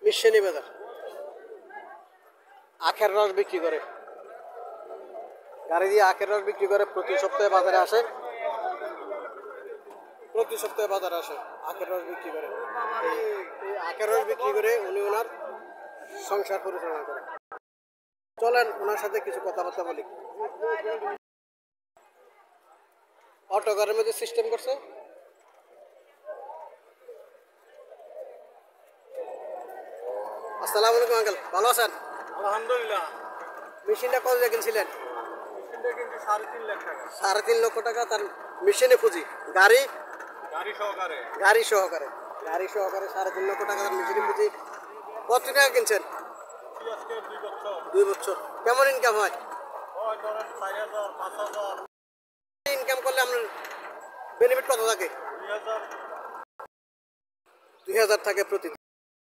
মিশনি বাজার আখের রস বিক্রি করে, গাড়ি দিয়ে আখের রস বিক্রি করে। প্রতি সপ্তাহে বাজারে আসে, প্রতি সপ্তাহে বাজারে আসে আখের রস বিক্রি করে। এই আখের রস বিক্রি করে উনি ওনার সংসার পরিচালনা করে। চলেন ওনার সাথে কিছু কথাবার্তা বলি। অটো গাড়ির মধ্যে সিস্টেম করছে। আসসালামু আলাইকুম আঙ্কেল, ভালো আছেন? আলহামদুলিল্লাহ। মেশিনটা কত দিয়ে কিনছিলেন? মেশিনটা কিন্তু 3.5 লাখ টাকা। 3.5 লক্ষ টাকা তার মেশিনে পুঁজি। গাড়ি গাড়ি সহকারে। গাড়ি সহকারে 3.5 লক্ষ টাকা তার মেশিনে পুঁজি। কত টাকা কিনছেন? আজকে 2 বছর। 2 বছর। কেমন ইনকাম হয়? হয় ধরেন 4,000 5,000। ইনকাম করলে আপনার বেনিফিট কত থাকে? 2,000। 2000 থাকে প্রতিদিন।